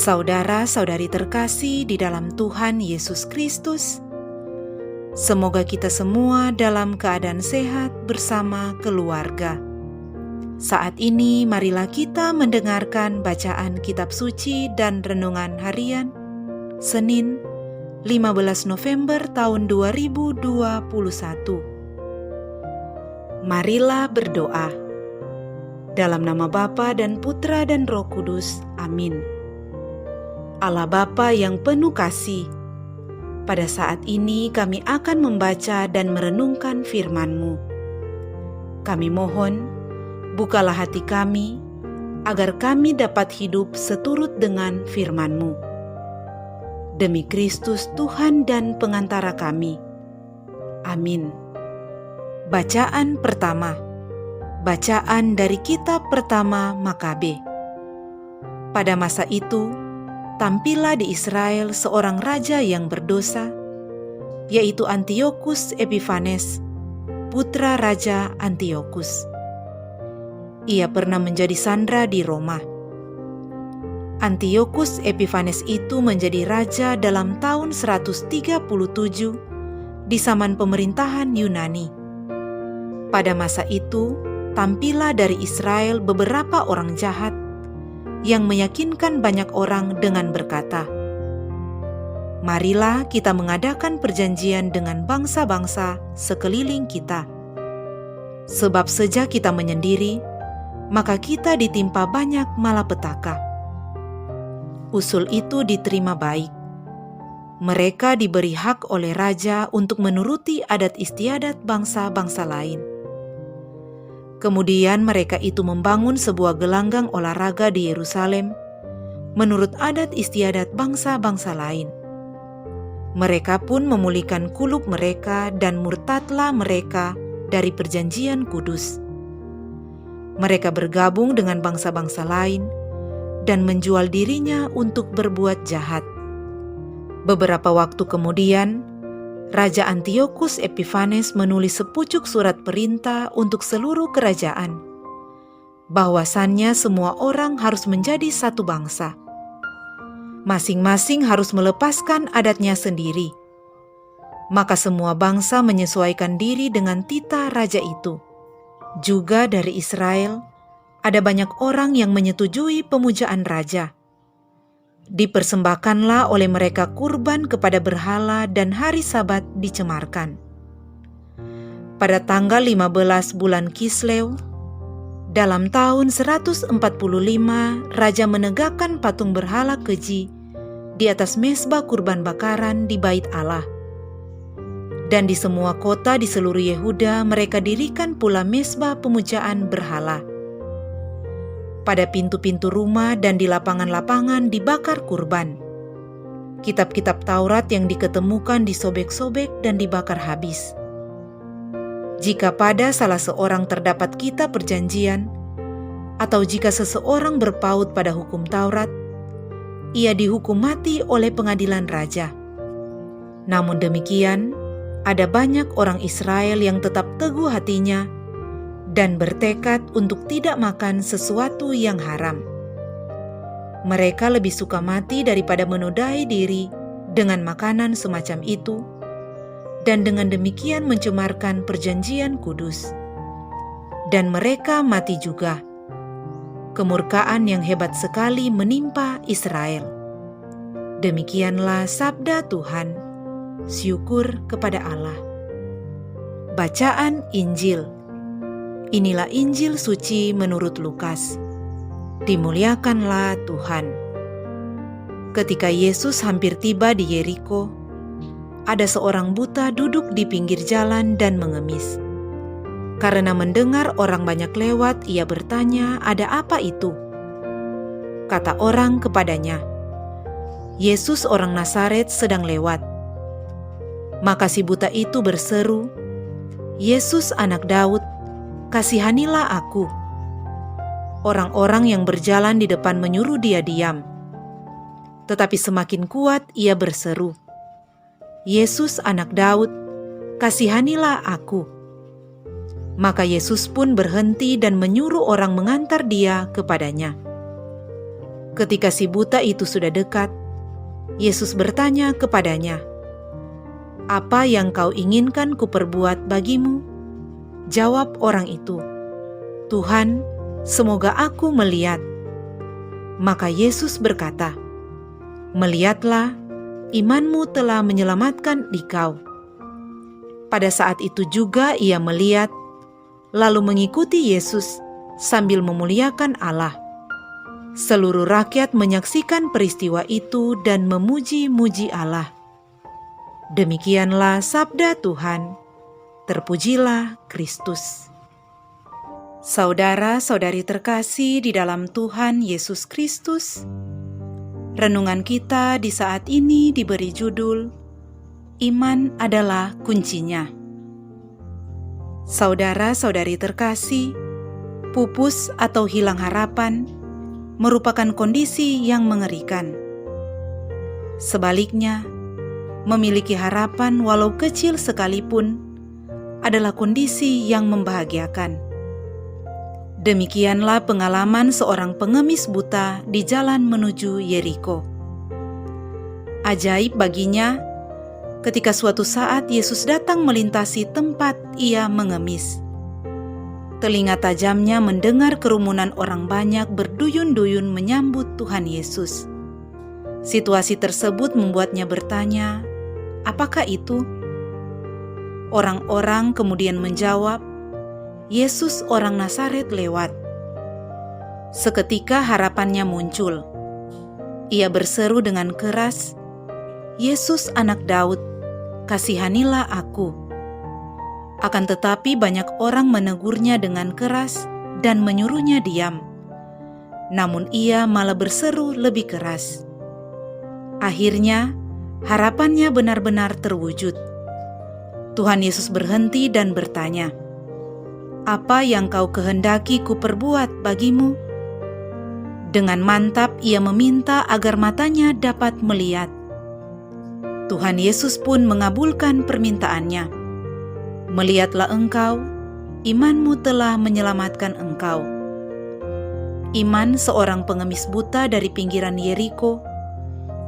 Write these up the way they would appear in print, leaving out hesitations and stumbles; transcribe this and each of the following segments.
Saudara-saudari terkasih di dalam Tuhan Yesus Kristus, semoga kita semua dalam keadaan sehat bersama keluarga. Saat ini marilah kita mendengarkan bacaan kitab suci dan renungan harian Senin 15 November tahun 2021. Marilah berdoa. Dalam nama Bapa dan Putra dan Roh Kudus. Amin. Allah Bapa yang penuh kasih, pada saat ini kami akan membaca dan merenungkan firman-Mu. Kami mohon, bukalah hati kami, agar kami dapat hidup seturut dengan firman-Mu. Demi Kristus Tuhan dan pengantara kami. Amin. Bacaan pertama. Bacaan dari kitab pertama Makabe. Pada masa itu, tampillah di Israel seorang raja yang berdosa, yaitu Antiochus Epiphanes, putra Raja Antiochus. Ia pernah menjadi sandera di Roma. Antiochus Epiphanes itu menjadi raja dalam tahun 137 di zaman pemerintahan Yunani. Pada masa itu, tampillah dari Israel beberapa orang jahat yang meyakinkan banyak orang dengan berkata, "Marilah kita mengadakan perjanjian dengan bangsa-bangsa sekeliling kita. Sebab sejak kita menyendiri, maka kita ditimpa banyak malapetaka." Usul itu diterima baik. Mereka diberi hak oleh raja untuk menuruti adat istiadat bangsa-bangsa lain. Kemudian mereka itu membangun sebuah gelanggang olahraga di Yerusalem menurut adat istiadat bangsa-bangsa lain. Mereka pun memulihkan kulub mereka dan murtadlah mereka dari perjanjian kudus. Mereka bergabung dengan bangsa-bangsa lain dan menjual dirinya untuk berbuat jahat. Beberapa waktu kemudian, Raja Antiochus Epiphanes menulis sepucuk surat perintah untuk seluruh kerajaan, bahwasannya semua orang harus menjadi satu bangsa. Masing-masing harus melepaskan adatnya sendiri. Maka semua bangsa menyesuaikan diri dengan titah raja itu. Juga dari Israel, ada banyak orang yang menyetujui pemujaan raja. Dipersembahkanlah oleh mereka kurban kepada berhala dan hari Sabat dicemarkan. Pada tanggal 15 bulan Kislew, dalam tahun 145, Raja menegakkan patung berhala keji di atas mezbah kurban bakaran di Bait Allah. Dan di semua kota di seluruh Yehuda mereka dirikan pula mezbah pemujaan berhala. Pada pintu-pintu rumah dan di lapangan-lapangan dibakar kurban. Kitab-kitab Taurat yang diketemukan disobek-sobek dan dibakar habis. Jika pada salah seorang terdapat kitab perjanjian, atau jika seseorang berpaut pada hukum Taurat, ia dihukum mati oleh pengadilan raja. Namun demikian, ada banyak orang Israel yang tetap teguh hatinya dan bertekad untuk tidak makan sesuatu yang haram. Mereka lebih suka mati daripada menodai diri dengan makanan semacam itu, dan dengan demikian mencemarkan perjanjian kudus. Dan mereka mati juga. Kemurkaan yang hebat sekali menimpa Israel. Demikianlah sabda Tuhan. Syukur kepada Allah. Bacaan Injil. Inilah Injil suci menurut Lukas. Dimuliakanlah Tuhan. Ketika Yesus hampir tiba di Yeriko, ada seorang buta duduk di pinggir jalan dan mengemis. Karena mendengar orang banyak lewat, ia bertanya, "Ada apa itu?" Kata orang kepadanya, "Yesus orang Nazaret sedang lewat." Maka si buta itu berseru, "Yesus anak Daud, kasihanilah aku." Orang-orang yang berjalan di depan menyuruh dia diam. Tetapi semakin kuat ia berseru, "Yesus anak Daud, kasihanilah aku." Maka Yesus pun berhenti dan menyuruh orang mengantar dia kepadanya. Ketika si buta itu sudah dekat, Yesus bertanya kepadanya, "Apa yang kau inginkan kuperbuat bagimu?" Jawab orang itu, "Tuhan, semoga aku melihat." Maka Yesus berkata, "Melihatlah, imanmu telah menyelamatkan engkau." Pada saat itu juga ia melihat, lalu mengikuti Yesus sambil memuliakan Allah. Seluruh rakyat menyaksikan peristiwa itu dan memuji-muji Allah. Demikianlah sabda Tuhan. Terpujilah Kristus. Saudara-saudari terkasih di dalam Tuhan Yesus Kristus, renungan kita di saat ini diberi judul Iman adalah kuncinya. Saudara-saudari terkasih, pupus atau hilang harapan merupakan kondisi yang mengerikan. Sebaliknya, memiliki harapan walau kecil sekalipun adalah kondisi yang membahagiakan. Demikianlah pengalaman seorang pengemis buta di jalan menuju Yeriko. Ajaib baginya, ketika suatu saat Yesus datang melintasi tempat ia mengemis. Telinga tajamnya mendengar kerumunan orang banyak berduyun-duyun menyambut Tuhan Yesus. Situasi tersebut membuatnya bertanya, "Apakah itu?" Orang-orang kemudian menjawab, "Yesus orang Nazaret lewat." Seketika harapannya muncul. Ia berseru dengan keras, "Yesus anak Daud, kasihanilah aku." Akan tetapi banyak orang menegurnya dengan keras dan menyuruhnya diam. Namun ia malah berseru lebih keras. Akhirnya, harapannya benar-benar terwujud. Tuhan Yesus berhenti dan bertanya, "Apa yang kau kehendaki kuperbuat bagimu?" Dengan mantap ia meminta agar matanya dapat melihat. Tuhan Yesus pun mengabulkan permintaannya. "Melihatlah engkau, imanmu telah menyelamatkan engkau." Iman seorang pengemis buta dari pinggiran Yeriko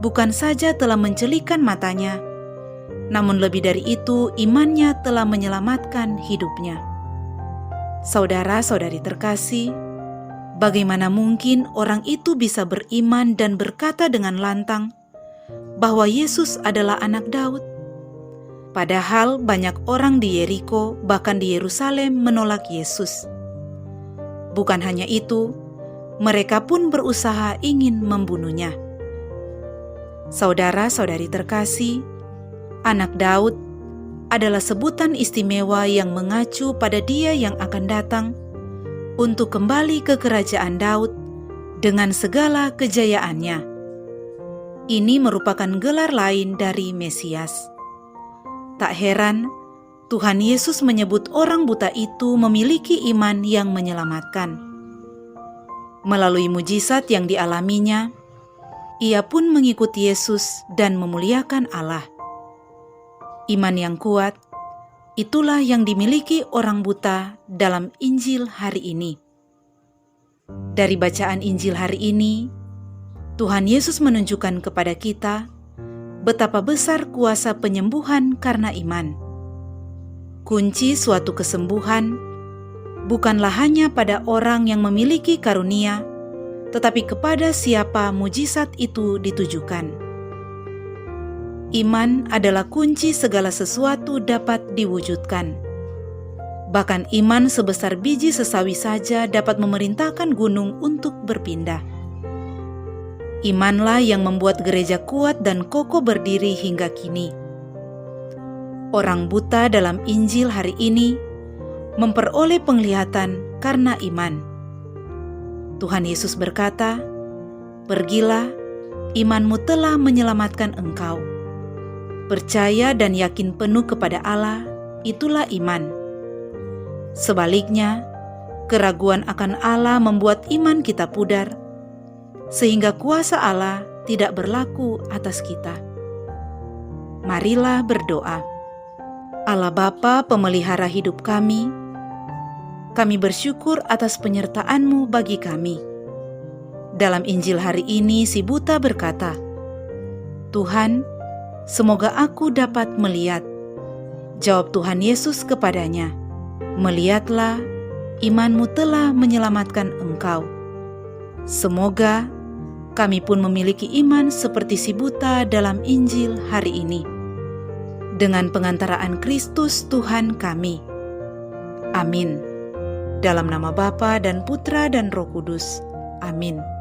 bukan saja telah mencelikan matanya, namun lebih dari itu imannya telah menyelamatkan hidupnya. Saudara-saudari terkasih, bagaimana mungkin orang itu bisa beriman dan berkata dengan lantang bahwa Yesus adalah anak Daud? Padahal banyak orang di Yeriko, bahkan di Yerusalem menolak Yesus. Bukan hanya itu, mereka pun berusaha ingin membunuhnya. Saudara-saudari terkasih, anak Daud adalah sebutan istimewa yang mengacu pada Dia yang akan datang untuk kembali ke kerajaan Daud dengan segala kejayaannya. Ini merupakan gelar lain dari Mesias. Tak heran, Tuhan Yesus menyebut orang buta itu memiliki iman yang menyelamatkan. Melalui mujizat yang dialaminya, ia pun mengikuti Yesus dan memuliakan Allah. Iman yang kuat, itulah yang dimiliki orang buta dalam Injil hari ini. Dari bacaan Injil hari ini, Tuhan Yesus menunjukkan kepada kita betapa besar kuasa penyembuhan karena iman. Kunci suatu kesembuhan bukanlah hanya pada orang yang memiliki karunia, tetapi kepada siapa mujizat itu ditujukan. Iman adalah kunci segala sesuatu dapat diwujudkan. Bahkan iman sebesar biji sesawi saja dapat memerintahkan gunung untuk berpindah. Imanlah yang membuat gereja kuat dan kokoh berdiri hingga kini. Orang buta dalam Injil hari ini memperoleh penglihatan karena iman. Tuhan Yesus berkata, "Pergilah, imanmu telah menyelamatkan engkau." Percaya dan yakin penuh kepada Allah, itulah iman. Sebaliknya, keraguan akan Allah membuat iman kita pudar, sehingga kuasa Allah tidak berlaku atas kita. Marilah berdoa. Allah Bapa pemelihara hidup kami bersyukur atas penyertaan-Mu bagi kami. Dalam Injil hari ini, si buta berkata, "Tuhan, semoga aku dapat melihat." Jawab Tuhan Yesus kepadanya, "Melihatlah, imanmu telah menyelamatkan engkau." Semoga kami pun memiliki iman seperti si buta dalam Injil hari ini. Dengan pengantaraan Kristus Tuhan kami. Amin. Dalam nama Bapa dan Putra dan Roh Kudus. Amin.